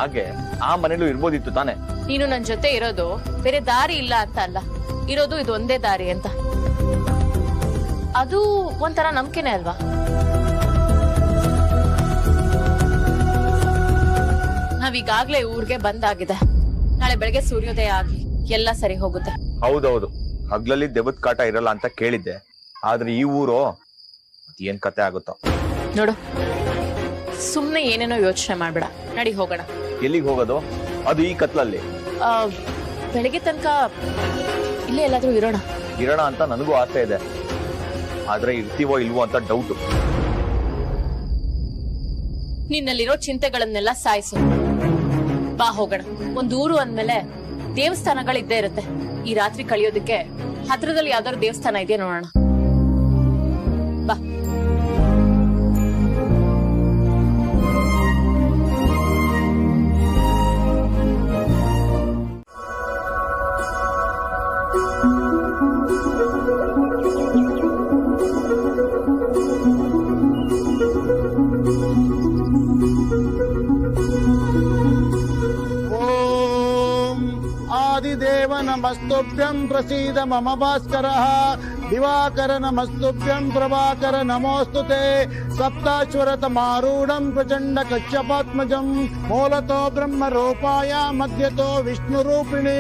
ಹಾಗೆ ಆ ಮನೇಲೂ ಇರ್ಬೋದಿತ್ತು ತಾನೆ. ನೀನು ನನ್ ಜೊತೆ ಇರೋದು ಬೇರೆ ದಾರಿ ಇಲ್ಲ ಅಂತ ಅಲ್ಲ, ಇರೋದು ಇದು ಒಂದೇ ದಾರಿ ಅಂತ. ಅದು ಒಂಥರ ನಂಬಿಕೆನೆ ಅಲ್ವಾ? ನಾವೀಗಾಗ್ಲೇ ಊರ್ಗೆ ಬಂದಾಗಿದೆ. ನಾಳೆ ಬೆಳಗ್ಗೆ ಸೂರ್ಯೋದಯ ಆಗ್ಲಿ ಎಲ್ಲ ಸರಿ ಹೋಗುತ್ತೆ. ಹೌದೌದು, ಹಗ್ಲಲ್ಲಿ ದೆವ್ವದ ಕಾಟ ಇರಲ್ಲ ಅಂತ ಕೇಳಿದ್ದೆ. ಆದ್ರೆ ಈ ಊರು ಏನ್ ಕತೆ ಆಗುತ್ತೋ ನೋಡು. ಸುಮ್ನೆ ಏನೇನೋ ಯೋಚನೆ ಮಾಡ್ಬೇಡ, ನಡಿ ಹೋಗೋಣ. ಎಲ್ಲಿಗೆ ಹೋಗೋದು? ಅದು ಈ ಕತ್ಲಲ್ಲಿ? ಬೆಳಗ್ಗೆ ತನಕ ಇಲ್ಲೇ ಎಲ್ಲಾದ್ರೂ ಇರೋಣ ಅಂತ ನನಗೂ ಆಸೆ ಇದೆ. ಆದ್ರೆ ಇರ್ತೀವೋ ಇಲ್ವೋ ಅಂತ ಡೌಟ್. ನಿನ್ನಲ್ಲಿರೋ ಚಿಂತೆಗಳನ್ನೆಲ್ಲ ಸಾಯಿಸು, ಬಾ ಹೋಗೋಣ. ಒಂದ್ ಊರು ಅಂದ್ಮೇಲೆ ದೇವಸ್ಥಾನಗಳಿದ್ದೇ ಇರುತ್ತೆ. ಈ ರಾತ್ರಿ ಕಳಿಯೋದಕ್ಕೆ ಹತ್ರದಲ್ಲಿ ಯಾವ್ದಾದ್ರು ದೇವಸ್ಥಾನ ಇದೆಯಾ ನೋಡೋಣ, ಬಾ. आदिदेव नमस्तुभ्यं प्रसीद मम भास्करः दिवाकर नमस्तुभ्यं प्रभाकर नमोस्तुते सप्ताश्वरतमारूढं प्रचंड कच्छपात्मजं मूलतो ब्रह्मरूपाय मध्यतो विष्णुरूपिणी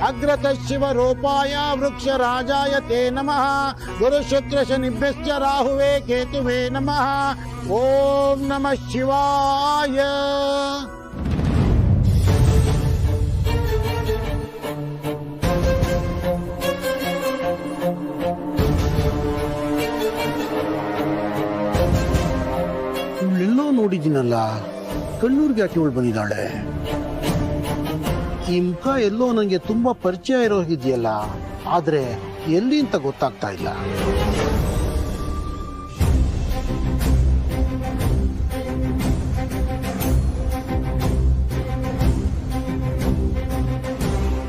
अग्रतः शिवरूपाय वृक्षराजाय ते नमः गुरुशुक्रशनिभ्यश्च राहुवे केतुवे नमः ओम नमः शिवाय। ಎಲ್ಲೋ ನೋಡಿದ್ದೀನಲ್ಲ, ಕಣ್ಣೂರ್ಗೆ ಯಾಕೆ ಇವಳು ಬಂದಿದ್ದಾಳೆ? ಈ ಮುಖ ಎಲ್ಲೋ ನನಗೆ ತುಂಬಾ ಪರಿಚಯ ಇರೋ ಇದೆಯಲ್ಲ, ಆದ್ರೆ ಎಲ್ಲಿ ಅಂತ ಗೊತ್ತಾಗ್ತಾ ಇಲ್ಲ.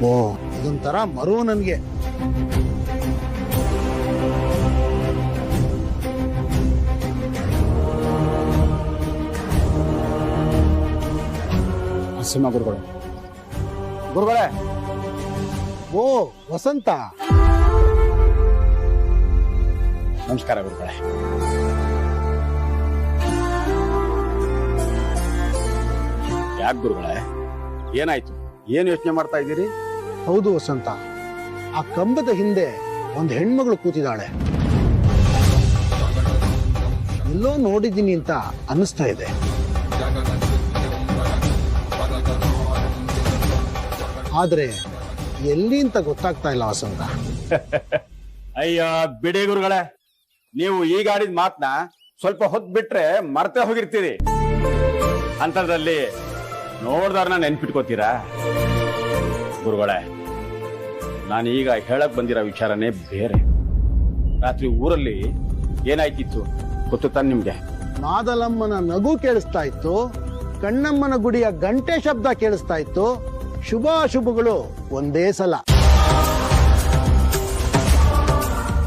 ಓ, ಇದೊಂಥರ ಮರು ನನ್ಗೆ. ಗುರುಗಳೇ, ಗುರುಗಳೇ. ಓ ವಸಂತ, ನಮಸ್ಕಾರ ಗುರುಗಳೇ. ಯಾಕೆ ಗುರುಗಳೇ, ಏನಾಯ್ತು? ಏನ್ ಯೋಚನೆ ಮಾಡ್ತಾ ಇದ್ದೀರಿ? ಹೌದು ವಸಂತ, ಆ ಕಂಬದ ಹಿಂದೆ ಒಂದು ಹೆಣ್ಮಗಳು ಕೂತಿದ್ದಾಳೆ. ಎಲ್ಲೋ ನೋಡಿದ್ದೀನಿ ಅಂತ ಅನಿಸ್ತಾ ಇದೆ. ಆದ್ರೆ ಎಲ್ಲಿ ಅಂತ ಗೊತ್ತಾಗ್ತಾ ಇಲ್ಲ ವಸಂತ. ಅಯ್ಯ ಬಿಡಿ ಗುರುಗಳೇ, ನೀವು ಈಗ ಆಡಿದ ಮಾತನ್ನ ಸ್ವಲ್ಪ ಹೊತ್ತು ಬಿಟ್ರೆ ಮರ್ತೆ ಹೋಗಿರ್ತೀರಿ. ಅಂತದ್ರಲ್ಲಿ ನೋಡ್ದಾರನ್ನ ನೆನ್ಪಿಟ್ಕೋತೀರಾ? ಗುರುಗಳೇ, ನಾನು ಈಗ ಹೇಳಕ್ ಬಂದಿರೋ ವಿಚಾರನೇ ಬೇರೆ. ರಾತ್ರಿ ಊರಲ್ಲಿ ಏನಾಯ್ತಿತ್ತು ಗೊತ್ತು ತಾನೆ ನಿಮ್ಗೆ? ಮಾದಲಮ್ಮನ ನಗು ಕೇಳಿಸ್ತಾ ಇತ್ತು, ಕಣ್ಣಮ್ಮನ ಗುಡಿಯ ಗಂಟೆ ಶಬ್ದ ಕೇಳಿಸ್ತಾ ಇತ್ತು. ಶುಭಾಶುಭಗಳು ಒಂದೇ ಸಲ.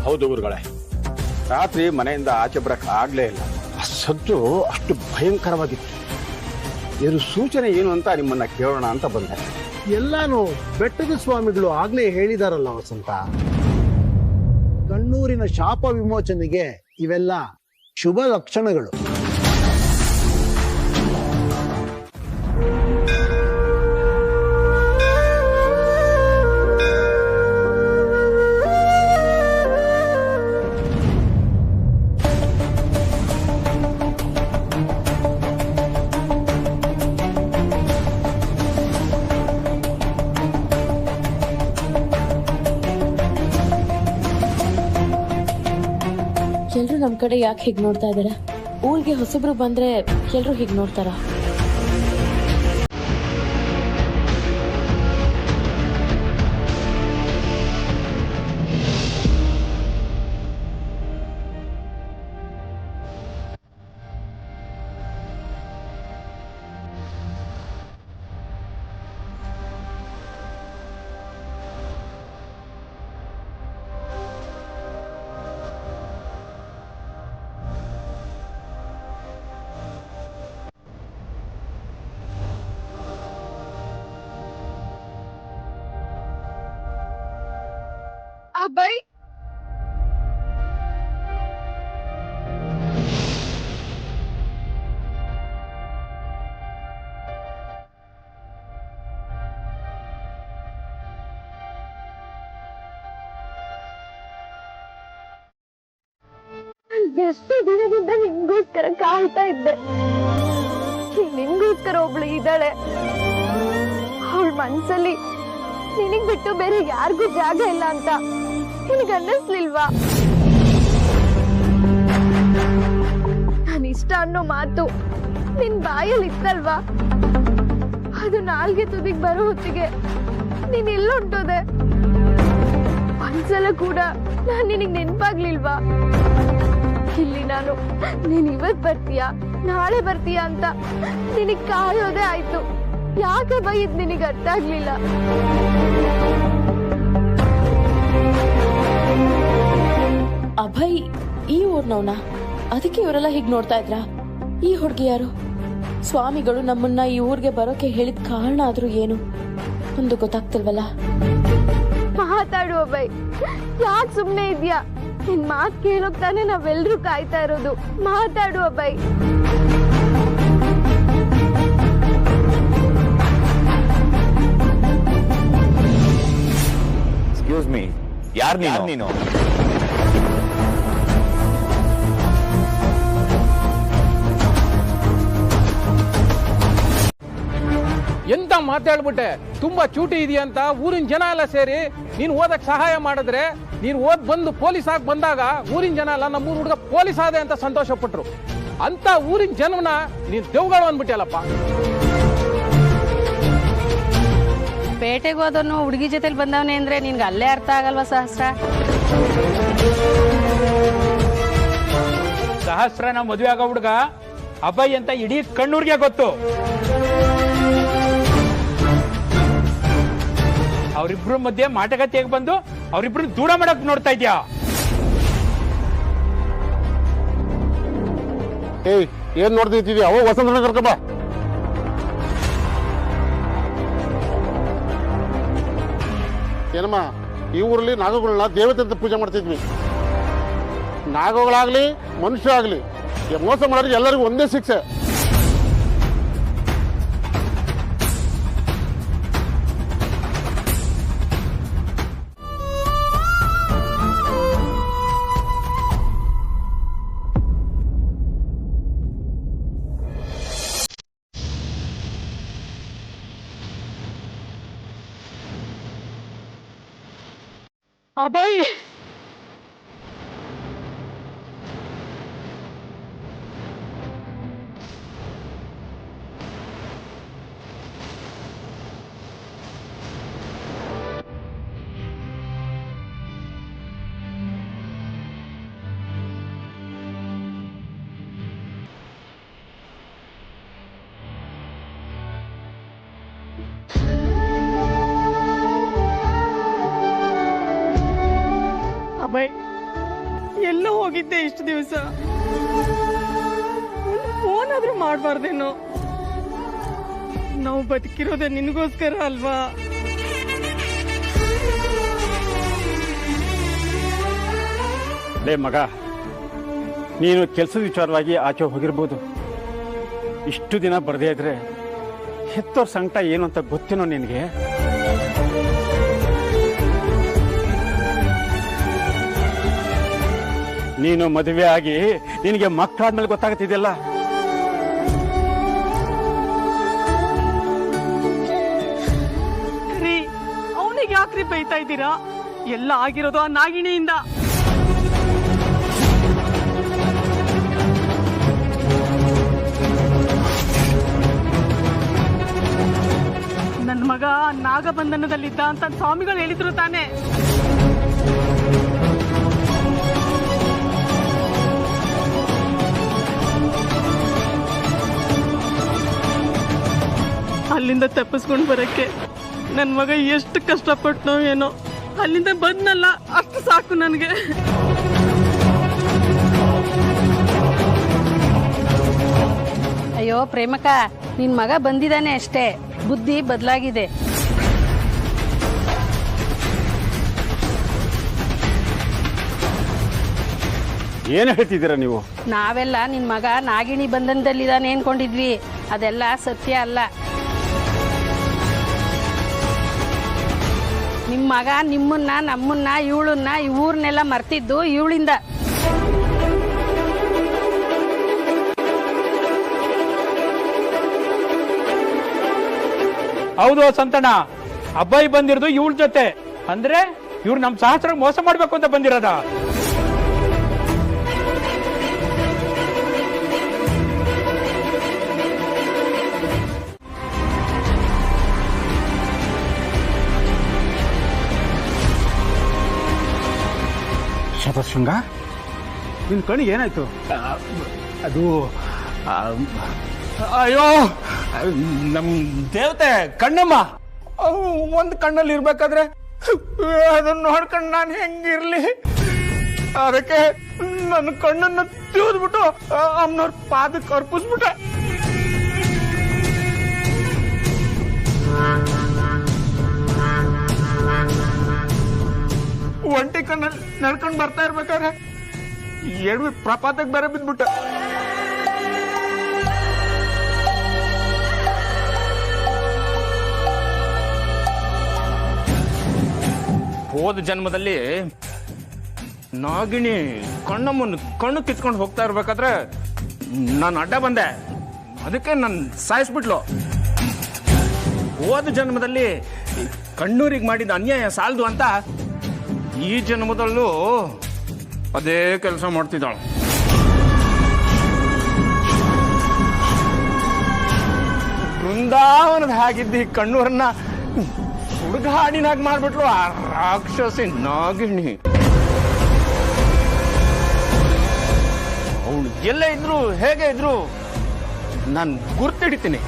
ಹೌದು ಗುರುಗಳೇ, ರಾತ್ರಿ ಮನೆಯಿಂದ ಆಚೆ ಬರಕ್ ಆಗ್ಲೇ ಇಲ್ಲ. ಆ ಸದ್ದು ಅಷ್ಟು ಭಯಂಕರವಾಗಿತ್ತು. ಇದ್ರ ಸೂಚನೆ ಏನು ಅಂತ ನಿಮ್ಮನ್ನ ಕೇಳೋಣ ಅಂತ ಬಂದೆ. ಎಲ್ಲಾನು ಬೆಟ್ಟದ ಸ್ವಾಮಿಗಳು ಆಗ್ಲೇ ಹೇಳಿದಾರಲ್ಲ ವಸಂತ. ಕಣ್ಣೂರಿನ ಶಾಪ ವಿಮೋಚನೆಗೆ ಇವೆಲ್ಲ ಶುಭ ಲಕ್ಷಣಗಳು. ಎಲ್ರು ನಮ್ ಕಡೆ ಯಾಕೆ ಹೀಗ್ ನೋಡ್ತಾ ಇದಾರೆ? ಊರಿಗೆ ಹೊಸಬ್ರು ಬಂದ್ರೆ ಎಲ್ರು ಹೀಗ್ ನೋಡ್ತಾರ? ಅಬ್ಬಾಯಿ ಎಷ್ಟು ದಿನದಿಂದ ನಿನ್ಗೋಸ್ಕರ ಕಾಯ್ತಾ ಇದ್ದೆ. ನಿನ್ಗೋಸ್ಕರ ಒಬ್ಳು ಇದ್ದಾಳೆ. ಅವಳ ಮನ್ಸಲ್ಲಿ ನಿನಗ್ ಬಿಟ್ಟು ಬೇರೆ ಯಾರಿಗೂ ಜಾಗ ಇಲ್ಲ ಅಂತ ನಿನಗ್ ಅನ್ನಿಸ್ಲಿಲ್ವಾ? ನಾನು ಇಷ್ಟ ಅನ್ನೋ ಮಾತು ನಿನ್ ಬಾಯಲ್ಲಿ ಇತ್ತಲ್ವಾ? ಅದು ನಾಲ್ಗೆ ತುದಿಗ್ ಬರೋ ಹೊತ್ತಿಗೆ ನೀನ್ ಎಲ್ಲೊಂಟೋದೆ. ಒಂದ್ಸಲ ಕೂಡ ನಾನ್ ನಿನಗ್ ನೆನ್ಪಾಗ್ಲಿಲ್ವಾ? ಇಲ್ಲಿ ನಾನು ನೀನ್ ಇವತ್ ಬರ್ತೀಯಾ ನಾಳೆ ಬರ್ತೀಯಾ ಅಂತ ನಿನಗ್ ಕಾಯೋದೇ ಆಯ್ತು. ಯಾಕೆ ಬೈದ್ ನಿನಗ್ ಅರ್ಥ ಆಗ್ಲಿಲ್ಲ? ಅಭಯ್ ಈ ಊರ್ನವ್ನ, ಅದಕ್ಕೆ ಇವರೆಲ್ಲ ಹೀಗ್ ನೋಡ್ತಾ ಇದ್ರ? ಈ ಹುಡ್ಗಿ ಯಾರು? ಸ್ವಾಮಿಗಳು ನಮ್ಮನ್ನ ಈ ಊರ್ಗೆ ಬರೋಕೆ ಹೇಳಿದ ಕಾರಣ ಆದ್ರೂ ಏನು ಒಂದು ಗೊತ್ತಾಗ್ತಿಲ್ವಲ್ಲ. ಮಾತಾಡು ಅಭಯ್, ಯಾಕೆ ಸುಮ್ನೆ ಇದ್ಯಾ? ನಿನ್ ಮಾತ್ ಕೇಳೋಕ್ ತಾನೆ ನಾವೆಲ್ರೂ ಕಾಯ್ತಾ ಇರೋದು. ಮಾತಾಡು ಅಭಯ್. ಎಕ್ಸ್ಕ್ಯೂಸ್ ಮೀ, ಯಾರ್ ನೀನು? ಎಂತ ಮಾತಾಡ್ಬಿಟ್ಟೆ? ತುಂಬಾ ಚೂಟಿ ಇದೆಯಂತ ಊರಿನ ಜನ ಎಲ್ಲ ಸೇರಿ ನೀನ್ ಓದಕ್ ಸಹಾಯ ಮಾಡಿದ್ರೆ, ನೀನ್ ಓದ್ ಬಂದು ಪೊಲೀಸ್ ಆಗಿ ಬಂದಾಗ ಊರಿನ ಜನ ಎಲ್ಲ ನಮ್ಮೂರ್ ಹುಡುಗ ಪೊಲೀಸ್ ಆದೆ ಅಂತ ಸಂತೋಷ ಪಟ್ರು. ಅಂತ ಊರಿನ ಜನವನ್ನ ನೀನ್ ದೇವ್ಗಳು ಅಂದ್ಬಿಟ್ಟಲ್ಲಪ್ಪ. ಪೇಟೆಗೆ ಹೋದವನು ಹುಡುಗಿ ಜೊತೆಲಿ ಬಂದವನೇ ಅಂದ್ರೆ ನಿನ್ಗೆ ಅಲ್ಲೇ ಅರ್ಥ ಆಗಲ್ವಾ ಸಹಸ್ರ? ಸಹಸ್ರನ ಮದುವೆ ಆಗೋ ಹುಡುಗ ಅಭಯ್ ಅಂತ ಇಡೀ ಕಣ್ಣೂರ್ಗೆ ಗೊತ್ತು. ಅವರಿಬ್ರು ಮಧ್ಯೆ ಮಾಟುಕತೆಗೆ ಬಂದು ಅವರಿಬ್ರು ದೂರ ಮಾಡಕ್ ನೋಡ್ತಾ ಇದ್ಯಾ? ಏನ್ ನೋಡ್ತಿದ್ದೀವಿ? ಅವ ವಸಂತ ಕರ್ಕಬ. ಏನಮ್ಮ, ಈ ಊರಲ್ಲಿ ನಾಗಗಳನ್ನ ದೇವತೆ ಅಂತ ಪೂಜೆ ಮಾಡ್ತಿದ್ವಿ. ನಾಗಗಳಾಗ್ಲಿ ಮನುಷ್ಯ ಆಗ್ಲಿ ಮೋಸ ಮಾಡೋರಿಗೆ ಎಲ್ಲರಿಗೂ ಒಂದೇ ಶಿಕ್ಷೆ. ಅಭಯ್ ಅಭಯ್, ಎಲ್ಲೋ ಹೋಗಿದ್ದೆ ಇಷ್ಟು ದಿವಸ? ಫೋನ್ ಆದ್ರೂ ಮಾಡ್ಬಾರ್ದೇನೋ? ನಾವು ಬದುಕಿರೋದೇ ನಿನಗೋಸ್ಕರ ಅಲ್ವಾ? ಲೇ ಮಗ, ನೀನು ಕೆಲಸದ ವಿಚಾರವಾಗಿ ಆಚೆ ಹೋಗಿರ್ಬೋದು. ಇಷ್ಟು ದಿನ ಬರದೇ ಇದ್ರೆ ಹೆತ್ತೋರ್ ಸಂಕಟ ಏನು ಅಂತ ಗೊತ್ತೇನೋ ನಿನಗೆ? ನೀನು ಮದುವೆ ಆಗಿ ನಿನಗೆ ಮಕ್ಕಳಾದ್ಮೇಲೆ ಗೊತ್ತಾಗ್ತಿದೆಯಲ್ಲ. ರೀ, ಅವನಿಗೆ ಯಾಕ್ರಿ ಬೈತಾ ಇದ್ದೀರಾ? ಎಲ್ಲ ಆಗಿರೋದು ಆ ನಾಗಿಣಿಯಿಂದ. ನನ್ನ ಮಗ ನಾಗಬಂಧನದಲ್ಲಿದ್ದ ಅಂತ ಸ್ವಾಮಿಗಳು ಹೇಳಿದ್ರು ತಾನೆ. ಅಲ್ಲಿಂದ ತಪ್ಪಿಸ್ಕೊಂಡು ಬರಕ್ಕೆ ನನ್ನ ಮಗ ಎಷ್ಟು ಕಷ್ಟಪಟ್ಟನೋ ಏನೋ. ಅಲ್ಲಿಂದ ಬಂದ್ನಲ್ಲ, ಅಷ್ಟು ಸಾಕು ನನಗೆ. ಅಯ್ಯೋ ಪ್ರೇಮಕ, ನಿನ್ ಮಗ ಬಂದಿದ್ದಾನೆ ಅಷ್ಟೇ, ಬುದ್ಧಿ ಬದಲಾಗಿದೆ. ಏನು ಹೇಳ್ತಿದ್ದೀರಾ ನೀವು? ನಾವೆಲ್ಲ ನಿನ್ ಮಗ ನಾಗಿಣಿ ಬಂಧನದಲ್ಲಿದ್ದಾನೆ ಅನ್ಕೊಂಡಿದ್ವಿ. ಅದೆಲ್ಲ ಸತ್ಯ ಅಲ್ಲ. ನಿಮ್ ಮಗ ನಿಮ್ಮನ್ನ ನಮ್ಮನ್ನ ಇವಳನ್ನ ಈ ಊರ್ನೆಲ್ಲ ಮರ್ತಿದ್ದು ಇವಳಿಂದ. ಹೌದು ಸಂತಣ್ಣ, ಅಬ್ಬಾಯಿ ಬಂದಿರೋದು ಇವಳ ಜೊತೆ. ಅಂದ್ರೆ ಇವ್ರು ನಮ್ ಸಹಸ್ರ ಮೋಸ ಮಾಡ್ಬೇಕು ಅಂತ ಬಂದಿರೋದ. ಶತಶೃಂಗ, ನಿನ್ ಕಣಿಗೆ ಏನಾಯ್ತು? ಅದು ಅಯ್ಯೋ, ನಮ್ ದೇವತೆ ಕಣ್ಣಮ್ಮ ಒಂದ್ ಕಣ್ಣಲ್ಲಿ ಇರ್ಬೇಕಾದ್ರೆ ಅದನ್ನ ನೋಡ್ಕೊಂಡು ನಾನು ಹೆಂಗಿರ್ಲಿ, ಅದಕ್ಕೆ ನನ್ನ ಕಣ್ಣನ್ನು ತಿವಿದ್ಬಿಟ್ಟು ಅಮ್ಮನವ್ರ ಪಾದಕ್ಕೆ ಅರ್ಪಿಸ್ಬಿಟ್ಟೆ. ಒಂಟಿ ಕಣ್ಣಲ್ಲಿ ನಡ್ಕೊಂಡು ಬರ್ತಾ ಇರ್ಬೇಕಾದ್ರೆ ಎಡವಿ ಪ್ರಪಾತಕ್ಕೆ ಬೇರೆ ಬಿದ್ಬಿಟ್ಟೆ. ಹೋದ ಜನ್ಮದಲ್ಲಿ ನಾಗಿಣಿ ಕಣ್ಣಮ್ಮನ ಕಣ್ಣು ಕಿತ್ಕೊಂಡು ಹೋಗ್ತಾ ಇರ್ಬೇಕಾದ್ರೆ ನಾನು ಅಡ್ಡ ಬಂದೆ, ಅದಕ್ಕೆ ನಾನು ಸಾಯಿಸ್ಬಿಟ್ಲು. ಹೋದ ಜನ್ಮದಲ್ಲಿ ಕಣ್ಣೂರಿಗೆ ಮಾಡಿದ ಅನ್ಯಾಯ ಸಾಲದು ಅಂತ ಈ ಜನ್ಮದಲ್ಲೂ ಅದೇ ಕೆಲಸ ಮಾಡ್ತಿದ್ದಾಳು. ಬೃಂದಾವನದ ಹಾಗಿದ್ದ ಈ ಕಣ್ಣೂರನ್ನ ಹುಡುಗ ಹಾಡಿನಾಗ ಮಾಡ್ಬಿಟ್ಲು ಆ ರಾಕ್ಷಸಿ ನಾಗಿಣಿ. ಅವಳು ಎಲ್ಲೇ ಇದ್ರು ಹೇಗೆ ಇದ್ರು ನಾನು ಗುರ್ತಿಡಿತೀನಿ.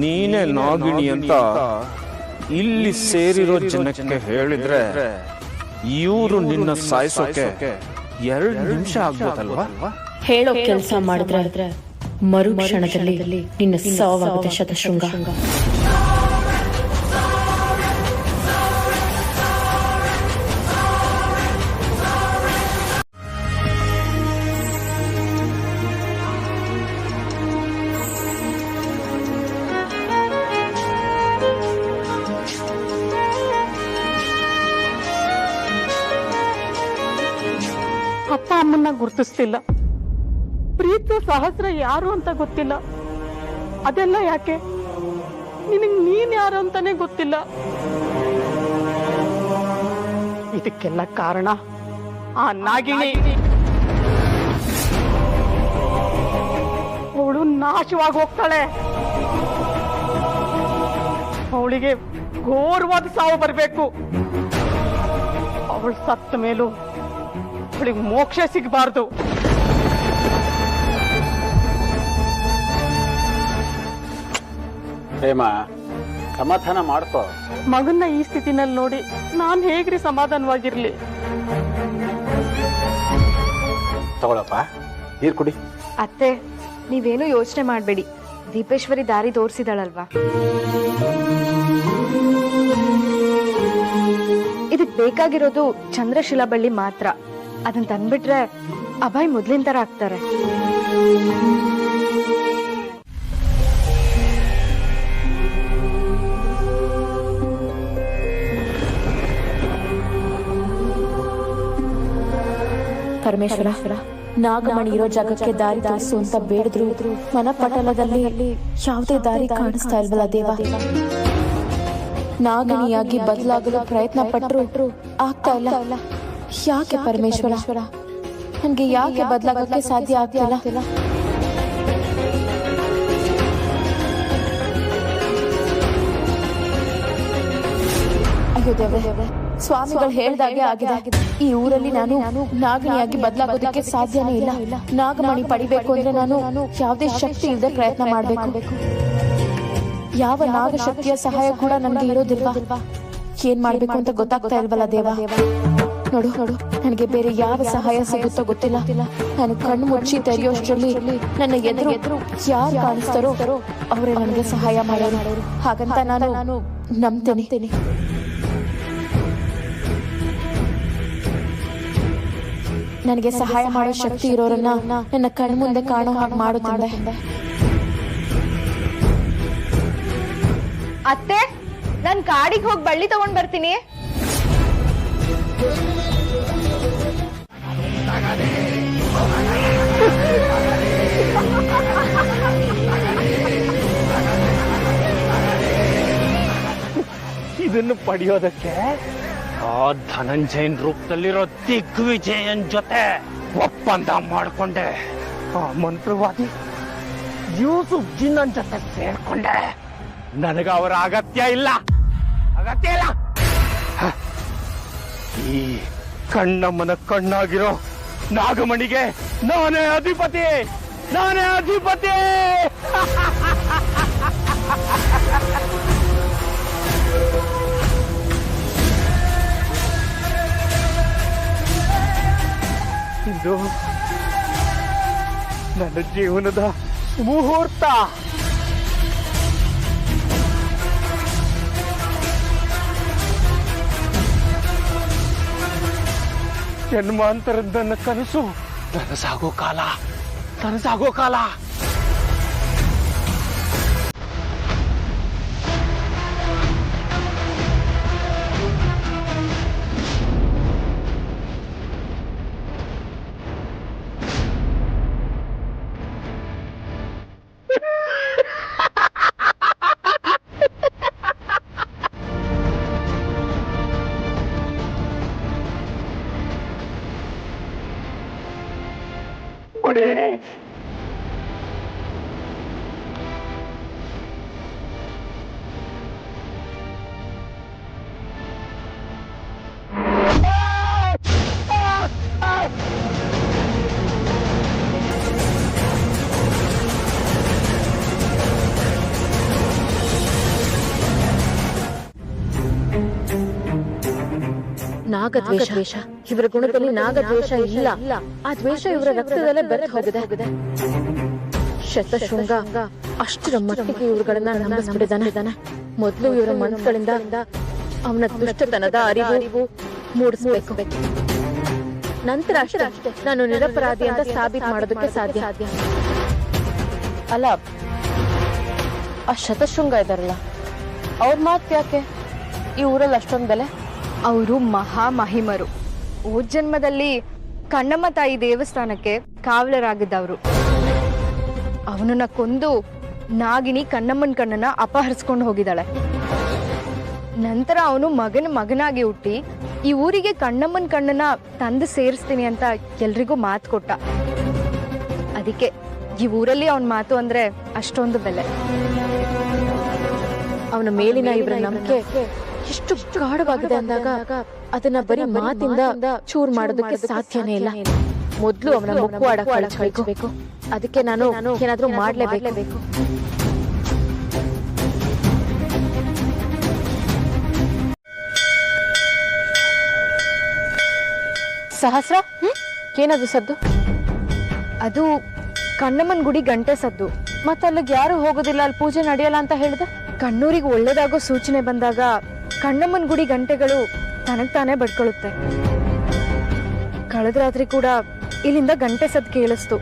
ನೀನೇ ನಾಗಿಣಿ ಅಂತ ಇಲ್ಲಿ ಸೇರಿರೋ ಜನಕ್ಕೆ ಹೇಳಿದ್ರೆ ಇವರು ನಿನ್ನ ಸಾಯಿಸೋಕೆ 2 ನಿಮಿಷ ಆಗ್ಬೋದಲ್ವಾ? ಹೇಳೋ ಕೆಲಸ ಮಾಡಿದ್ರೆ ಮರುಕ್ಷಣದಲ್ಲಿ ನಿನ್ನ ಸಾವಾಗುತ್ತೆ ಶತಶೃಂಗ. ಅಪ್ಪ ಅಮ್ಮನ್ನ ಗುರ್ತಿಸ್ತಿಲ್ಲ, ಪ್ರೀತಿ ಸಹಸ್ರ ಯಾರು ಅಂತ ಗೊತ್ತಿಲ್ಲ. ಅದೆಲ್ಲ ಯಾಕೆ? ನಿನಗ್ ನೀನ್ ಯಾರು ಅಂತಾನೆ ಗೊತ್ತಿಲ್ಲ. ಇದಕ್ಕೆಲ್ಲ ಕಾರಣ ಆ ನಾಗಿಣಿ. ಅವಳು ನಾಶವಾಗಿ ಹೋಗ್ತಾಳೆ. ಅವಳಿಗೆ ಘೋರವಾದ ಸಾವು ಬರಬೇಕು. ಅವಳು ಸತ್ತ ಮೇಲೂ ಅವಳಿಗೆ ಮೋಕ್ಷ ಸಿಗಬಾರ್ದು. ಪ್ರೇಮ, ಸಮಾಧಾನ ಮಾಡ್ಕೋ. ಮಗನ್ನ ಈ ಸ್ಥಿತಿನಲ್ಲಿ ನೋಡಿ ನಾನ್ ಹೇಗ್ರಿ ಸಮಾಧಾನವಾಗಿರ್ಲಿ? ತಗೊಳಪ್ಪ, ನೀರ್ ಕುಡಿ. ಅತ್ತೆ, ನೀವೇನು ಯೋಚನೆ ಮಾಡ್ಬೇಡಿ. ದೀಪೇಶ್ವರಿ ದಾರಿ ತೋರಿಸಿದಾಳಲ್ವಾ, ಇದಕ್ ಬೇಕಾಗಿರೋದು ಚಂದ್ರಶಿಲಾ ಬಳ್ಳಿ ಮಾತ್ರ. ಅದನ್ನ ತಂದ್ಬಿಟ್ರೆ ಅಭಯ್ ಮೊದ್ಲಿನ ತರ ಆಗ್ತಾರೆ. ಪರಮೇಶ್ವರ, ನಾಗಮಣಿ ಇರೋ ಜಾಗಕ್ಕೆ ದಾರಿ ತೋರಿಸು ಅಂತ ಬೇಡಿದ್ರು ಮನಪಟಲದಲ್ಲಿ ಯಾವುದೇ ದಾರಿ ಕಾಣಿಸ್ತಾ ಇಲ್ವಲ್ಲ ದೇವ. ನಾಗಣಿಯಾಗಿ ಬದಲಾಗಲು ಪ್ರಯತ್ನ ಪಟ್ರು ಆಗ್ತಾ ಇಲ್ಲ. ಯಾಕೆ ಪರಮೇಶ್ವರ, ನನ್ಗೆ ಯಾಕೆ ಬದಲಾಗಕ್ಕೆ ಸಾಧ್ಯ ಆಗ್ತಿಲ್ಲ? ಅಯ್ಯೋ ದೇವ್ರೆ, ಸ್ವಾಮಿಗಳು ಹೇಳ್ದಾಗೆ ಆಗಿದೆ. ಈ ಊರಲ್ಲಿ ನಾನು ನಾಗಣಿಯಾಗಿ ಬದಲಾಗೋದಕ್ಕೆ ಸಾಧ್ಯನೇ ಇಲ್ಲ. ನಾಗಮಣಿ ಪಡಿಬೇಕು ಅಂದ್ರೆ ನಾನು ಯಾವುದೇ ಶಕ್ತಿ ಇಲ್ಲದೆ ಪ್ರಯತ್ನ ಮಾಡ್ಬೇಕು. ಯಾವ ನಾಗಶಕ್ತಿಯ ಸಹಾಯ ಕೂಡ ನನ್ಗೆ ಇರೋದಿಲ್ವಾ? ಏನ್ ಮಾಡ್ಬೇಕು ಅಂತ ಗೊತ್ತಾಗ್ತಾ ಇಲ್ವಲ್ಲ ದೇವ. ನೋಡು ನನಗೆ ಬೇರೆ ಯಾವ ಸಹಾಯ ಸಿಗುತ್ತೋ ಗೊತ್ತಿಲ್ಲ. ನಾನು ಕಣ್ಣು ಮುಚ್ಚಿ ತೆರೆಯೋಷ್ಟರಲ್ಲಿ ನನ್ನ ಎದುರು ಯಾರು ಕಾಣಿಸ್ತಾರೋ ಅವರೇ ನನಗೆ ಸಹಾಯ ಮಾಡೋರು. ಹಾಗಂತ ನಾನು ನಂಬ್ತೇನೆ. ನನಗೆ ಸಹಾಯ ಮಾಡೋ ಶಕ್ತಿ ಇರೋರನ್ನ ನನ್ನ ಕಣ್ಣು ಮುಂದೆ ಕಾಣೋ ಹಾಗೆ ಮಾಡುತ್ತಿದ್ದೆ. ಅತ್ತೆ, ನಾನ್ ಕಾಡಿಗೆ ಹೋಗಿ ಬಳ್ಳಿ ತಗೊಂಡ್ ಬರ್ತೀನಿ. ಇದನ್ನು ಪಡೆಯೋದಕ್ಕೆ ಆ ಧನಂಜಯನ್ ರೂಪದಲ್ಲಿರೋ ದಿಗ್ವಿಜಯನ್ ಜೊತೆ ಒಪ್ಪಂದ ಮಾಡಿಕೊಂಡೆ. ಆ ಮಂತ್ರವಾದಿ ಯೂಸುಫ್ ಜಿನ್ನನ್ ಜೊತೆ ಸೇರ್ಕೊಂಡೆ. ನನಗ ಅವರ ಅಗತ್ಯ ಇಲ್ಲ. ಈ ಕಣ್ಣಮ್ಮನ ಕಣ್ಣಾಗಿರೋ ನಾಗಮಣಿಗೆ ನಾನೇ ಅಧಿಪತಿ. ಇದು ನನ್ನ ಜೀವನದ ಮುಹೂರ್ತ. ಜನ್ಮಾಂತರದ ನನ್ನ ಕನಸು ನನಸಾಗೋ ಕಾಲ. ನಾಗದ್ವೇಷ. ಇವರ ಗುಣದಲ್ಲಿ ನಾಗದ್ವೇಷ ಇಲ್ಲ. ಆ ದ್ವೇಷ ಇವರ ರಕ್ತದಲ್ಲೇ ಬೆರೆತು ಹೋಗಿದೆ. ಶತಶೃಂಗ ಅಷ್ಟರ ಮಟ್ಟಿಗೆ ಇವ್ರುಗಳನ್ನ ನಂಬಿಸ್ಬಿಟ್ಟಿದ್ದಾನೆ. ಮೊದಲು ಇವರ ಮನಸ್ಸುಗಳಿಂದ ಅವನ ದುಷ್ಟತನದ ಅರಿವು ಮೂಡಿಸಬೇಕು. ನಂತರ ಅಷ್ಟೇ ನಾನು ನಿರಪರಾಧಿ ಅಂತ ಸಾಬೀತು ಮಾಡೋದಕ್ಕೆ ಸಾಧ್ಯ. ಅಲ್ಲ, ಆ ಶತಶೃಂಗ ಇದಾರಲ್ಲ, ಅವ್ರ ಮಾತು ಯಾಕೆ ಈ ಊರಲ್ಲಿ ಅಷ್ಟೊಂದು ಬೆಲೆ? ಅವರು ಮಹಾಮಹಿಮರು. ಹೋದ ಜನ್ಮದಲ್ಲಿ ಕಣ್ಣಮ್ಮ ತಾಯಿ ದೇವಸ್ಥಾನಕ್ಕೆ ಕಾವಲರಾಗಿದ್ದವರು. ಅವನನ್ನ ಕೊಂದು ನಾಗಿನಿ ಕಣ್ಣಮ್ಮನ ಕಣ್ಣನ್ನ ಅಪಹರಿಸ್ಕೊಂಡು ಹೋಗಿದ್ದಾಳೆ. ನಂತರ ಅವನು ಮಗನಾಗಿ ಹುಟ್ಟಿ ಈ ಊರಿಗೆ ಕಣ್ಣಮ್ಮನ ಕಣ್ಣನ್ನ ತಂದು ಸೇರಿಸ್ತೀನಿ ಅಂತ ಎಲ್ರಿಗೂ ಮಾತು ಕೊಟ್ಟ. ಅದಕ್ಕೆ ಈ ಊರಲ್ಲಿ ಅವನ ಮಾತು ಅಂದ್ರೆ ಅಷ್ಟೊಂದು ಬೆಲೆ. ಅವನ ಮೇಲಿನ ಇವರ ನಂಬಿಕೆ ಎಷ್ಟು ಗಾಢವಾಗಿದೆ ಅಂದಾಗ ಅದನ್ನ ಬರೀ ಮಾತಿಂದ ಚೂರ್ ಮಾಡೋದಕ್ಕೆ ಸಾಧ್ಯನೇ ಇಲ್ಲ. ಮೊದ್ಲು ಅವನ ಮುಖವಾಡ ಕಳಿಸ್ಬೇಕು. ಅದಕ್ಕೆ ನಾನು ಏನಾದ್ರೂ ಮಾಡ್ಲೇಬೇಕು. ಸಹಸ್ರ, ಏನದು ಸದ್ದು? ಅದು ಕಣ್ಣಮ್ಮನ ಗುಡಿ ಗಂಟೆ ಸದ್ದು. ಮತ್ತೆ ಅಲ್ಲಿಗೆ ಯಾರು ಹೋಗೋದಿಲ್ಲ, ಅಲ್ಲಿ ಪೂಜೆ ನಡೆಯಲ್ಲ ಅಂತ ಹೇಳಿದೆ. ಕಣ್ಣೂರಿಗೆ ಒಳ್ಳೇದಾಗೋ ಸೂಚನೆ ಬಂದಾಗ ಕಣ್ಣಮ್ಮನ ಗುಡಿ ಗಂಟೆಗಳು ತಾನೇ ಬಡ್ಕೊಳ್ಳುತ್ತೆ. ಕಳೆದ ರಾತ್ರಿ ಕೂಡ ಇಲ್ಲಿಂದ ಗಂಟೆ ಸದ್ದು ಕೇಳಿಸ್ತು.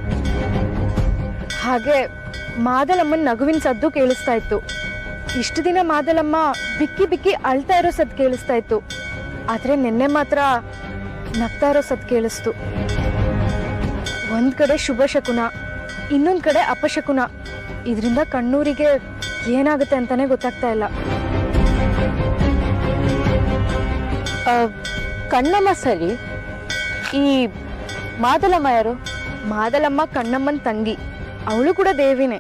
ಹಾಗೆ ಮಾದಲಮ್ಮನ ನಗುವಿನ ಸದ್ದು ಕೇಳಿಸ್ತಾ ಇತ್ತು. ಇಷ್ಟು ದಿನ ಮಾದಲಮ್ಮ ಬಿಕ್ಕಿ ಅಳ್ತಾ ಇರೋ ಸದ್ದು ಕೇಳಿಸ್ತಾ ಇತ್ತು. ಆದ್ರೆ ನಿನ್ನೆ ಮಾತ್ರ ನಗ್ತಾ ಇರೋ ಸದ್ದು ಕೇಳಿಸ್ತು. ಒಂದ್ ಕಡೆ ಶುಭ ಶಕುನ, ಇನ್ನೊಂದ್ ಕಡೆ ಅಪಶಕುನ. ಇದರಿಂದ ಕಣ್ಣೂರಿಗೆ ಏನಾಗುತ್ತೆ ಅಂತಾನೆ ಗೊತ್ತಾಗ್ತಾ ಇಲ್ಲ. ಕಣ್ಣಮ್ಮ ಸರಿ, ಈ ಮಾದಲಮ್ಮ ಯಾರು? ಮಾದಲಮ್ಮ ಕಣ್ಣಮ್ಮನ ತಂಗಿ. ಅವಳು ಕೂಡ ದೇವಿನೇ.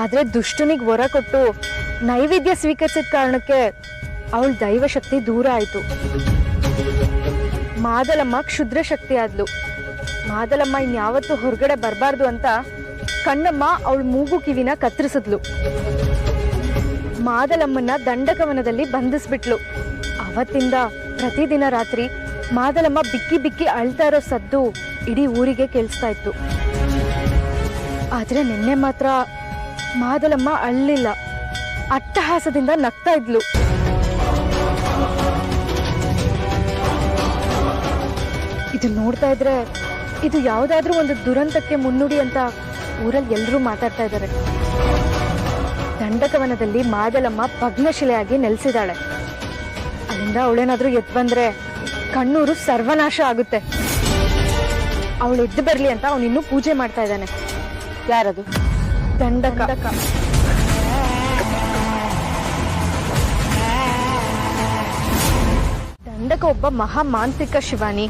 ಆದ್ರೆ ದುಷ್ಟನಿಗೆ ವರ ಕೊಟ್ಟು ನೈವೇದ್ಯ ಸ್ವೀಕರಿಸಿದ ಕಾರಣಕ್ಕೆ ಅವಳ ದೈವ ಶಕ್ತಿ ದೂರ ಆಯ್ತು. ಮಾದಲಮ್ಮ ಕ್ಷುದ್ರ ಶಕ್ತಿ ಆದ್ಲು. ಮಾದಲಮ್ಮ ಇನ್ಯಾವತ್ತೂ ಹೊರಗಡೆ ಬರಬಾರ್ದು ಅಂತ ಕಣ್ಣಮ್ಮ ಅವಳ ಮೂಗು ಕಿವಿನ ಕತ್ತರಿಸಿದ್ಲು. ಮಾದಲಮ್ಮನ್ನ ದಂಡಕವನದಲ್ಲಿ ಬಂಧಿಸ್ಬಿಟ್ಲು. ಅವತ್ತಿಂದ ಪ್ರತಿದಿನ ರಾತ್ರಿ ಮಾದಲಮ್ಮ ಬಿಕ್ಕಿ ಬಿಕ್ಕಿ ಅಳ್ತಾ ಇರೋ ಸದ್ದು ಇಡೀ ಊರಿಗೆ ಕೇಳಿಸ್ತಾ ಇತ್ತು. ಆದ್ರೆ ನಿನ್ನೆ ಮಾತ್ರ ಮಾದಲಮ್ಮ ಅಳ್ಳಿಲ್ಲ, ಅಟ್ಟಹಾಸದಿಂದ ನಗ್ತಾ ಇದ್ಲು. ಇದು ನೋಡ್ತಾ ಇದ್ರೆ ಇದು ಯಾವ್ದಾದ್ರೂ ಒಂದು ದುರಂತಕ್ಕೆ ಮುನ್ನುಡಿ ಅಂತ ಊರಲ್ಲಿ ಎಲ್ಲರೂ ಮಾತಾಡ್ತಾ ಇದ್ದಾರೆ. ದಂಡಕವನದಲ್ಲಿ ಮಾದಲಮ್ಮ ಭಗ್ನಶಿಲೆಯಾಗಿ ನೆಲೆಸಿದಾಳೆ. ಅಲ್ಲಿಂದ ಅವಳೇನಾದ್ರೂ ಎದ್ದು ಬಂದ್ರೆ ಕಣ್ಣೂರು ಸರ್ವನಾಶ ಆಗುತ್ತೆ. ಅವಳು ಎದ್ದು ಬರ್ಲಿ ಅಂತ ಅವನಿನ್ನೂ ಪೂಜೆ ಮಾಡ್ತಾ ಇದ್ದಾನೆ. ಯಾರದು? ದಂಡಕ. ದಂಡಕ ಒಬ್ಬ ಮಹಾ ಮಾಂತ್ರಿಕ ಶಿವಾನಿ.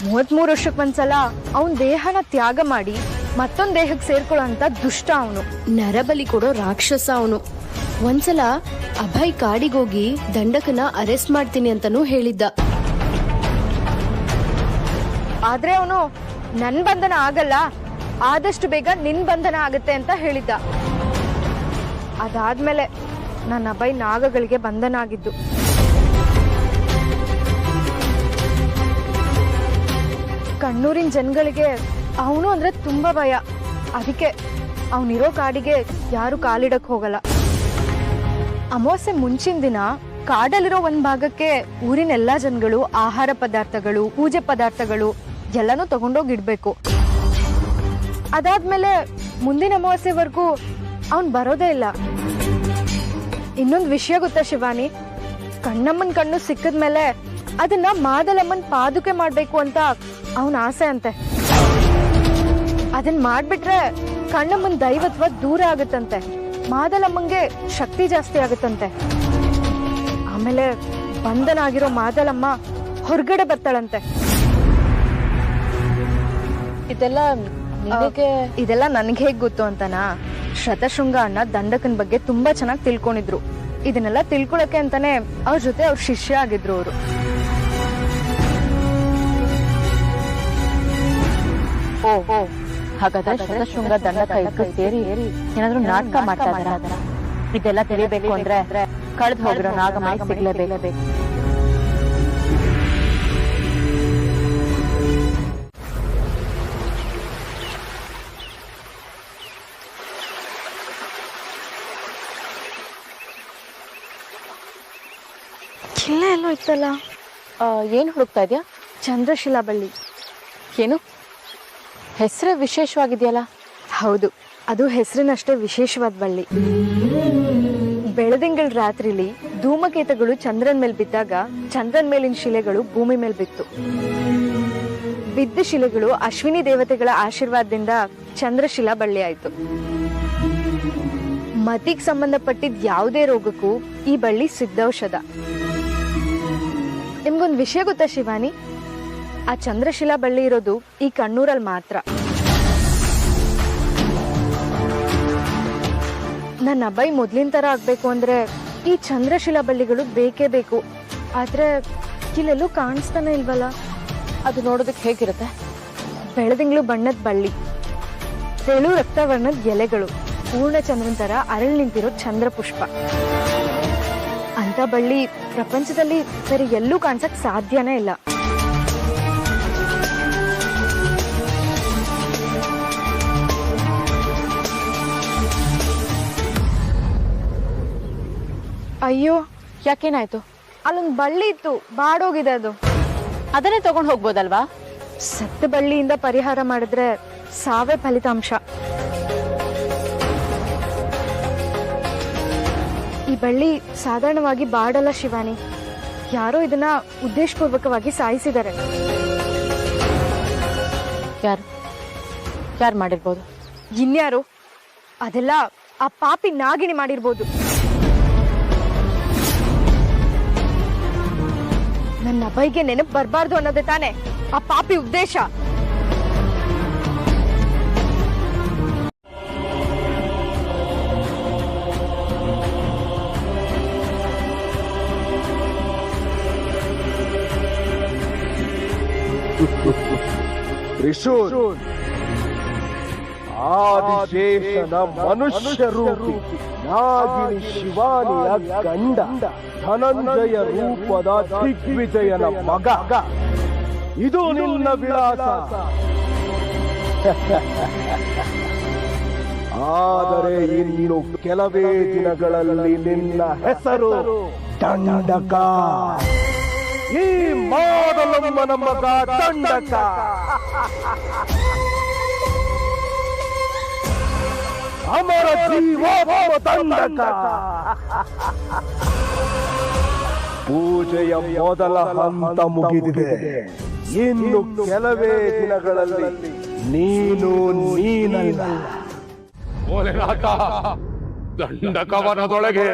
33 ವರ್ಷಕ್ಕೆ ಒಂದ್ಸಲ ಅವನ್ ದೇಹನ ತ್ಯಾಗ ಮಾಡಿ ಮತ್ತೊಂದ್ ದೇಹಕ್ಕೆ ಸೇರ್ಕೊಳ್ಳೋ ಅಂತ ದುಷ್ಟ ಅವನು. ನರಬಲಿ ಕೊಡೋ ರಾಕ್ಷಸ ಅವನು. ಒಂದ್ಸಲ ಅಭಯ್ ಕಾಡಿಗೋಗಿ ದಂಡಕನ ಅರೆಸ್ಟ್ ಮಾಡ್ತೀನಿ ಅಂತಾನೂ ಹೇಳಿದ್ದ. ಆದ್ರೆ ಅವನು ನನ್ ಬಂಧನ ಆಗಲ್ಲ, ಆದಷ್ಟು ಬೇಗ ನಿನ್ ಬಂಧನ ಆಗತ್ತೆ ಅಂತ ಹೇಳಿದ್ದ. ಅದಾದ್ಮೇಲೆ ನನ್ನ ಅಭಯ್ ನಾಗಗಳಿಗೆ ಬಂಧನ ಆಗಿದ್ದು. ಕಣ್ಣೂರಿನ ಜನಗಳಿಗೆ ಅವನು ಅಂದ್ರೆ ತುಂಬಾ ಭಯ. ಅದಕ್ಕೆ ಅವನಿರೋ ಕಾಡಿಗೆ ಯಾರು ಕಾಲಿಡಕ್ ಹೋಗಲ್ಲ. ಅಮಾವಾಸ್ಯೆ ಮುಂಚಿನ ದಿನ ಕಾಡಲ್ಲಿರೋ ಒಂದ್ ಭಾಗಕ್ಕೆ ಊರಿನ ಎಲ್ಲಾ ಜನಗಳು ಆಹಾರ ಪದಾರ್ಥಗಳು, ಪೂಜೆ ಪದಾರ್ಥಗಳು ಎಲ್ಲಾನು ತಗೊಂಡೋಗಿಡ್ಬೇಕು. ಅದಾದ್ಮೇಲೆ ಮುಂದಿನ ಅಮಾವಾಸ್ಯೆವರೆಗೂ ಅವನ್ ಬರೋದೇ ಇಲ್ಲ. ಇನ್ನೊಂದು ವಿಷಯ ಗೊತ್ತಾ ಶಿವಾನಿ? ಕಣ್ಣಮ್ಮನ್ ಕಣ್ಣು ಸಿಕ್ಕದ್ಮೇಲೆ ಅದನ್ನ ಮಾದಲಮ್ಮನ್ ಪಾದುಕೆ ಮಾಡ್ಬೇಕು ಅಂತ ಅವನ ಆಸೆ ಅಂತೆ. ಅದನ್ನ ಮಾಡ್ಬಿಟ್ರೆ ಕಣ್ಣಮ್ಮನ್ ದೈವತ್ವ ದೂರ ಆಗುತ್ತಂತೆ, ಮಾದಲಮ್ಮಂಗೆ ಶಕ್ತಿ ಜಾಸ್ತಿ ಆಗುತ್ತಂತೆ. ಆಮೇಲೆ ಬಂಧನ ಆಗಿರೋ ಮಾದಲಮ್ಮ ಹೊರಗಡೆ ಬರ್ತಾಳಂತೆ. ಇದೆಲ್ಲ ನನ್ಗೆ ಹೇಗ್ ಗೊತ್ತು ಅಂತನಾ? ಶತಶೃಂಗ ಅಣ್ಣ ದಂಡಕನ್ ಬಗ್ಗೆ ತುಂಬಾ ಚೆನ್ನಾಗಿ ತಿಳ್ಕೊಂಡಿದ್ರು. ಇದನ್ನೆಲ್ಲ ತಿಳ್ಕೊಳಕ್ಕೆ ಅಂತಾನೆ ಅವ್ರ ಜೊತೆ ಅವ್ರ ಶಿಷ್ಯ ಆಗಿದ್ರು ಅವರು. ಓ ಹಾಗಾದ್ರೆ ಶತಶೃಂಗ ದಂಡಕ ಇಬ್ರು ಸೇರಿ ಏನಾದ್ರೂ ನಾಟಕ ಮಾಡ್ತಾ ಇದಾರ? ಇದೆಲ್ಲ ತಿಳಿಬೇಕು ಅಂದ್ರೆ ಕಳೆದು ಹೋಗಿರೋ ನಾಗಮಣಿ ಸಿಗ್ಲೇಬೇಕು. ಇಲ್ಲೇ ಎಲ್ಲೋ ಇತ್ತಲ್ಲ. ಏನ್ ಹುಡುಕ್ತಾ ಇದ್ಯಾ? ಚಂದ್ರಶಿಲಾ ಬಳ್ಳಿ. ಏನು ಹೆಸರೇ ವಿಶೇಷವಾಗಿದೆಯಲ್ಲ? ಹೌದು, ಅದು ಹೆಸರಿನಷ್ಟೇ ವಿಶೇಷವಾದ ಬಳ್ಳಿ. ಬೆಳದಿಂಗಳ ರಾತ್ರಿಲಿ ಧೂಮಕೇತಗಳು ಚಂದ್ರನ್ ಮೇಲೆ ಬಿದ್ದಾಗ ಚಂದ್ರನ್ ಮೇಲಿನ ಶಿಲೆಗಳು ಭೂಮಿ ಮೇಲೆ ಬಿತ್ತು. ಬಿದ್ದ ಶಿಲೆಗಳು ಅಶ್ವಿನಿ ದೇವತೆಗಳ ಆಶೀರ್ವಾದದಿಂದ ಚಂದ್ರಶಿಲಾ ಬಳ್ಳಿ ಆಯ್ತು. ಮತಿಗೆ ಸಂಬಂಧಪಟ್ಟಿದ್ದ ಯಾವುದೇ ರೋಗಕ್ಕೂ ಈ ಬಳ್ಳಿ ಸಿದ್ಧೌಷಧ. ನಿಮ್ಗೊಂದು ವಿಷಯ ಗೊತ್ತಾ ಶಿವಾನಿ? ಆ ಚಂದ್ರಶಿಲಾ ಬಳ್ಳಿ ಇರೋದು ಈ ಕಣ್ಣೂರಲ್ಲಿ ಮಾತ್ರ. ನನ್ನ ಅಭಯ್ ಮೊದ್ಲಿನ ತರ ಆಗ್ಬೇಕು ಅಂದ್ರೆ ಈ ಚಂದ್ರಶಿಲಾ ಬಳ್ಳಿಗಳು ಬೇಕೇ ಬೇಕು. ಆದ್ರೆ ಇಲ್ಲೆಲ್ಲೂ ಕಾಣಿಸ್ತಾನೆ ಇಲ್ವಲ್ಲ. ಅದು ನೋಡೋದಕ್ಕೆ ಹೇಗಿರುತ್ತೆ? ಬೆಳದಿಂಗ್ಳು ಬಣ್ಣದ ಬಳ್ಳಿ, ತೆಳು ರಕ್ತವರ್ಣದ ಎಲೆಗಳು, ಪೂರ್ಣ ಚಂದ್ರನ್ ತರ ಅರಳು ನಿಂತಿರೋ ಚಂದ್ರ ಪುಷ್ಪ. ಅಂತ ಬಳ್ಳಿ ಪ್ರಪಂಚದಲ್ಲಿ ಬೇರೆ ಎಲ್ಲೂ ಕಾಣಿಸಕ್ ಸಾಧ್ಯನೇ ಇಲ್ಲ. ಅಯ್ಯೋ, ಯಾಕೇನಾಯ್ತು? ಅಲ್ಲೊಂದು ಬಳ್ಳಿ ಇತ್ತು, ಬಾಡೋಗಿದೆ ಅದು. ಅದನ್ನೇ ತಗೊಂಡು ಹೋಗ್ಬೋದಲ್ವಾ? ಸತ್ತ ಬಳ್ಳಿಯಿಂದ ಪರಿಹಾರ ಮಾಡಿದ್ರೆ ಸಾವೇ ಫಲಿತಾಂಶ. ಈ ಬಳ್ಳಿ ಸಾಧಾರಣವಾಗಿ ಬಾಡಲ್ಲ ಶಿವಾನಿ. ಯಾರೋ ಇದನ್ನ ಉದ್ದೇಶಪೂರ್ವಕವಾಗಿ ಸಾಯಿಸಿದ್ದಾರೆ. ಯಾರು ಮಾಡಿರ್ಬೋದು? ಇನ್ಯಾರು? ಅದೆಲ್ಲ ಆ ಪಾಪಿ ನಾಗಿಣಿ ಮಾಡಿರ್ಬೋದು. ನನ್ನ ಅಭಯ್ಗೆ ನೆನಪು ಬರಬಾರ್ದು ಅನ್ನೋದೇ ತಾನೆ ಆ ಪಾಪಿ ಉದ್ದೇಶ. ಆದಿಶೇಷನ ಮನುಷ್ಯ ರೂಪಿ ನಾಗಿನಿ ಶಿವಾನಿಯ ಗಂಡ ಧನಂಜಯ ರೂಪದ ದಿಗ್ವಿಜಯನ ಮಗ. ಇದು ನಿನ್ನ ವಿಳಾಸ. ಆದರೆ ಇನ್ನು ಕೆಲವೇ ದಿನಗಳಲ್ಲಿ ನಿನ್ನ ಹೆಸರು ದಂಡಕ. ಈ ಮಾದಲಮ್ಮನ ಮಗ ದಂಡಕ. ಅಮರ ಜೀವಾತ್ಮ ದಂಡಕ. ಪೂಜೆಯ ಮೊದಲ ಹಂತ ಮುಗಿದಿದೆ. ಇನ್ನು ಕೆಲವೇ ದಿನಗಳಲ್ಲಿ ನೀನಲ್ಲ. ಭೋಲೆನಾಥ, ದಂಡಕವನದೊಳಗೆ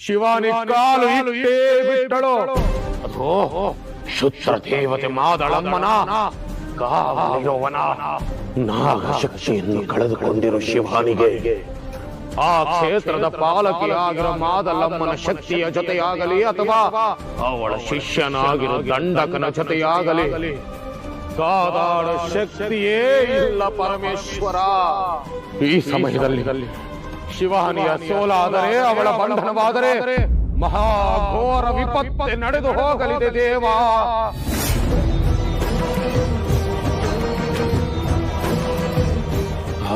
ಶಿವಾನಿ ಕಾಲು ಇಟ್ಟೇ ಬಿಟ್ಟಳು. ಅದು ಶುದ್ಧ ದೇವತೆ ಮಾದಳಮ್ಮನ ಕಾವಲಿರುವವನ ನಾಗಶಕ್ತಿಯನ್ನು ಕಳೆದುಕೊಂಡಿರುವ ಶಿವಾನಿಗೆ ಆ ಕ್ಷೇತ್ರದ ಪಾಲಕಿಯಾಗಿರೋ ಮಾದಲಮ್ಮನ ಶಕ್ತಿಯ ಜೊತೆಯಾಗಲಿ ಅಥವಾ ಅವಳ ಶಿಷ್ಯನಾಗಿರೋ ದಂಡಕನ ಜೊತೆಯಾಗಲಿ ಕಾದಾಡ ಶಕ್ತಿಯೇ ಇಲ್ಲ ಪರಮೇಶ್ವರ. ಈ ಸಮಯದಲ್ಲಿ ಶಿವಾನಿಯ ಸೋಲಾದರೆ, ಅವಳ ಬಂಧನವಾದರೆ ಮಹಾಘೋರ ವಿಪತ್ತೆ ನಡೆದು ಹೋಗಲಿದೆ ದೇವ.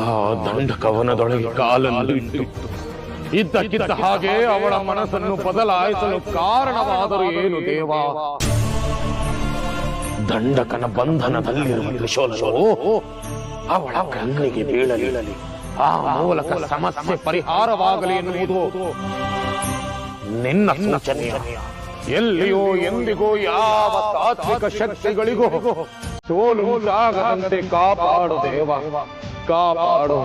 ಆ ದಂಡಕವನದೊಳಗೆ ಕಾಲನ್ನು ಇಟ್ಟು ಇದ್ದಕ್ಕಿದ್ದ ಹಾಗೆ ಅವಳ ಮನಸ್ಸನ್ನು ಬದಲಾಯಿಸಲು ಕಾರಣವಾದರೂ ಏನು ದೇವ? ದಂಡಕನ ಬಂಧನದಲ್ಲಿರುವ ತ್ರಿಶೂಲವು ಅವಳ ಕಣ್ಣಿಗೆ ಬೀಳಲಿ, ಆ ಮೂಲಕ ಸಮಸ್ಯೆ ಪರಿಹಾರವಾಗಲಿ ಎನ್ನುವುದು ನಿನ್ನ ಸೂಚನೆಯ. ಎಲ್ಲಿಯೋ ಎಂದಿಗೂ ಯಾವ ತಾತ್ವಿಕ ಶಕ್ತಿಗಳಿಗೂ ಸೋಲು ಉಂಟಾಗದಂತೆ ಕಾಪಾಡು ದೇವ, ಕಾಪಾಡು.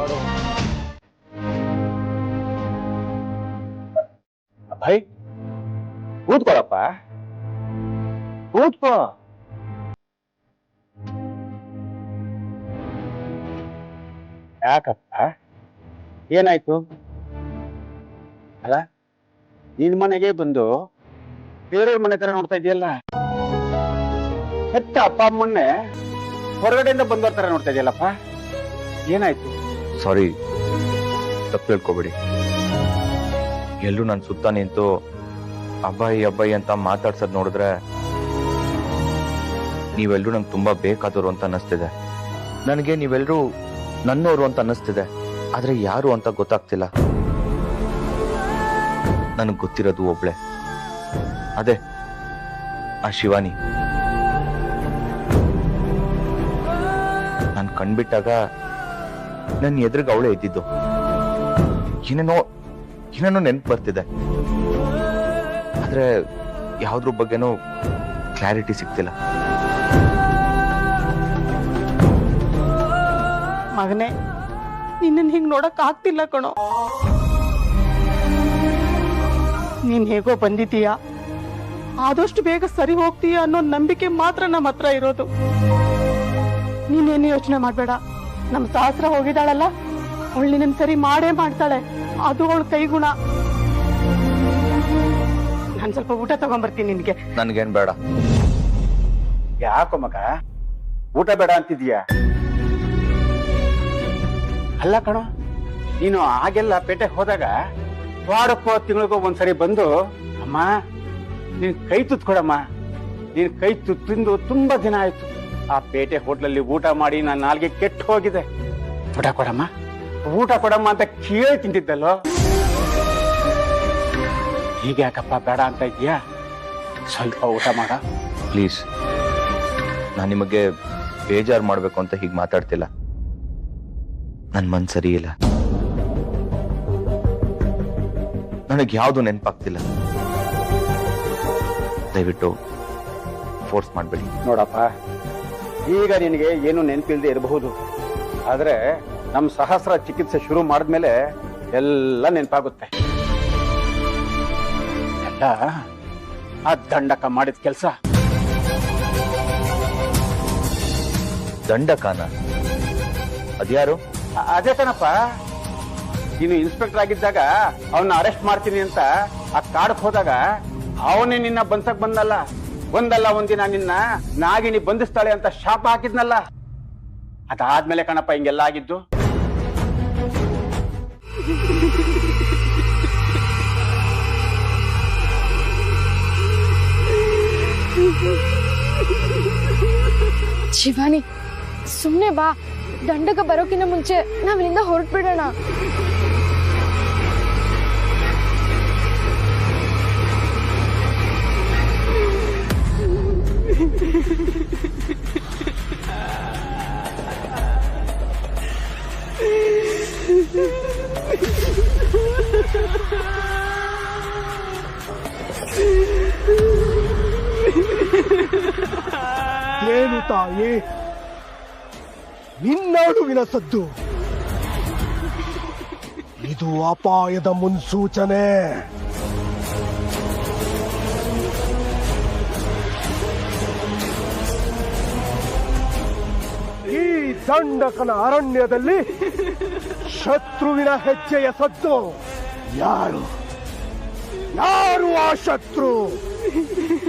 ಅಭಯ್, ಕೂತ್ಕೊಳಪ್ಪ, ಕೂತ್ಕೋ. ಯಾಕಪ್ಪ, ಏನಾಯ್ತು? ಅಲ್ಲ, ನಿನ್ ಮನೆಗೆ ಬಂದು ಬೇರೆಯವ್ರ ಮನೆ ತರ ನೋಡ್ತಾ ಇದೆಯಲ್ಲ. ಹೆತ್ತ ಅಪ್ಪ ಅಮ್ಮನ್ನೇ ಹೊರಗಡೆಯಿಂದ ಬಂದವ್ರ ತರ ನೋಡ್ತಾ ಇದೆಯಲ್ಲಪ್ಪ. ಏನಾಯ್ತು? ಸಾರಿ, ತಪ್ಪು ಹೇಳ್ಕೊಬೇಡಿ. ಎಲ್ಲರೂ ನನ್ನ ಸುತ್ತ ನಿಂತು ಅಬ್ಬಾಯಿ ಅಂತ ಮಾತಾಡ್ಸೋದ್ ನೋಡಿದ್ರೆ ನೀವೆಲ್ಲರೂ ನಂಗೆ ತುಂಬಾ ಬೇಕಾದವರು ಅಂತ ಅನ್ನಿಸ್ತಿದೆ. ನನಗೆ ನೀವೆಲ್ಲರೂ ನನ್ನವರು ಅಂತ ಅನ್ನಿಸ್ತಿದೆ, ಆದ್ರೆ ಯಾರು ಅಂತ ಗೊತ್ತಾಗ್ತಿಲ್ಲ. ನನಗೆ ಗೊತ್ತಿರೋದು ಒಬ್ಳೆ, ಅದೇ ಆ ಶಿವಾನಿ. ನಾನು ಕಣ್ಬಿಟ್ಟಾಗ ನನ್ನ ಎದುರಿಗೆ ಅವಳೇ ಇದ್ದಿದ್ದು. ಏನೇನೋ ನೆನ್ಪು ಬರ್ತಿದೆ, ಆದ್ರೆ ಯಾವ್ದ್ರ ಬಗ್ಗೆನೂ ಕ್ಲಾರಿಟಿ ಸಿಗ್ತಿಲ್ಲ. ಮಗನೇ, ನಿನ್ನ ಹಿಂಗ್ ನೋಡಕ್ ಆಗ್ತಿಲ್ಲ ಕಣೋ. ನೀನ್ ಹೇಗೋ ಬಂದಿದ್ದೀಯಾ, ಆದಷ್ಟು ಬೇಗ ಸರಿ ಹೋಗ್ತೀಯ ಅನ್ನೋ ನಂಬಿಕೆ ಮಾತ್ರ ನಮ್ಮ ಹತ್ರ ಇರೋದು. ನೀನೇನು ಯೋಚನೆ ಮಾಡ್ಬೇಡ. ನಮ್ ಸಹಸ್ರ ಹೋಗಿದ್ದಾಳಲ್ಲ, ಅವಳು ನಿನ್ನ ಸರಿ ಮಾಡೇ ಮಾಡ್ತಾಳೆ. ಅದು ಅವಳ ಕೈಗುಣ. ನಾನ್ ಸ್ವಲ್ಪ ಊಟ ತಗೊಂಡ್ಬರ್ತೀನಿ ನಿನ್ಗೆ. ನನ್ಗೇನ್ ಬೇಡ. ಯಾಕೋ ಮಗ ಊಟ ಬೇಡ ಅಂತಿದ್ಯಾ? ಅಲ್ಲ ಕಣೋ, ನೀನು ಆಗೆಲ್ಲ ಪೇಟೆಗೆ ಹೋದಾಗ ವಾರಕ್ಕೋ ತಿಂಗಳಿಗೋ ಒಂದ್ಸರಿ ಬಂದು, ಅಮ್ಮ ನೀನ್ ಕೈ ತುತ್ಕೊಡಮ್ಮ, ನೀನ್ ಕೈ ತುತ್ತಿಂದು ತುಂಬಾ ದಿನ ಆಯ್ತು. ಆ ಪೇಟೆ ಹೋಟ್ಲಲ್ಲಿ ಊಟ ಮಾಡಿ ನನ್ನ ನಾಲ್ಗೆ ಕೆಟ್ಟು ಹೋಗಿದೆ. ಊಟ ಕೊಡಮ್ಮ, ಊಟ ಕೊಡಮ್ಮ ಅಂತ ಕೇಳಿ ತಿಂತಿದ್ದಲ್ಲೋ. ಹೀಗೆ ಯಾಕಪ್ಪ ಬೇಡ ಅಂತ ಇದೀಯಾ? ಸ್ವಲ್ಪ ಊಟ ಮಾಡ ಪ್ಲೀಸ್. ನಾನು ನಿಮಗೆ ಬೇಜಾರು ಮಾಡ್ಬೇಕು ಅಂತ ಹೀಗೆ ಮಾತಾಡ್ತಿಲ್ಲ. ನನ್ ಮನ್ ಸರಿ ಇಲ್ಲ, ನನಗೆ ಯಾವುದು ನೆನಪಾಗ್ತಿಲ್ಲ. ದಯವಿಟ್ಟು ಫೋರ್ಸ್ ಮಾಡ್ಬೇಡಿ. ನೋಡಪ್ಪ, ಈಗ ನಿನಗೆ ಏನು ನೆನಪಿಲ್ದೆ ಇರಬಹುದು, ಆದ್ರೆ ನಮ್ ಸಹಸ್ರ ಚಿಕಿತ್ಸೆ ಶುರು ಮಾಡಿದ್ಮೇಲೆ ಎಲ್ಲ ನೆನಪಾಗುತ್ತೆ. ಎಲ್ಲ ಆ ದಂಡಕ ಮಾಡಿದ ಕೆಲಸ. ದಂಡಕಾನ? ಅದ್ಯಾರು? ಅದೇ ಕಣಪ್ಪ, ನೀನು ಇನ್ಸ್ಪೆಕ್ಟರ್ ಆಗಿದ್ದಾಗ ಅವನ್ನ ಅರೆಸ್ಟ್ ಮಾಡ್ತೀನಿ ಅಂತ ಆ ಕಾಡಕ್ ಹೋದಾಗ ಅವನೇ ನಿನ್ನ ಬಂಧಕ್ ಬಂದಲ್ಲ. ಒಂದಲ್ಲ ಒಂದಿನ ನಿನ್ನ ನಾಗಿನಿ ಬಂಧಿಸ್ತಾಳೆ ಅಂತ ಶಾಪ ಹಾಕಿದ್ನಲ್ಲ. ಅದಾದ್ಮೇಲೆ ಕಣಪ್ಪ ಹಿಂಗೆಲ್ಲ ಆಗಿದ್ದು. ಶಿವಾನಿ ಸುಮ್ನೆ ಬಾ, ದಂಡಕ ಬರೋಕಿನ್ನ ಮುಂಚೆ ನಾವಿಲ್ಲಿಂದ ಹೊರಟ್ಬಿಡೋಣ. ಏನು ತಾಯಿ ನಿನ್ನಡುವಿನ ಸದ್ದು? ಇದು ಅಪಾಯದ ಮುನ್ಸೂಚನೆ. ಈ ದಂಡಕನ ಅರಣ್ಯದಲ್ಲಿ ಶತ್ರುವಿನ ಹೆಜ್ಜೆಯ ಸದ್ದು. ಯಾರು ಯಾರು ಆ ಶತ್ರು?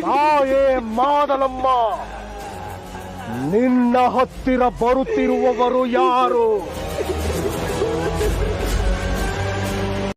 ತಾಯೇ ಮಾದಲಮ್ಮ, ನಿನ್ನ ಹತ್ತಿರ ಬರುತ್ತಿರುವವರು ಯಾರು?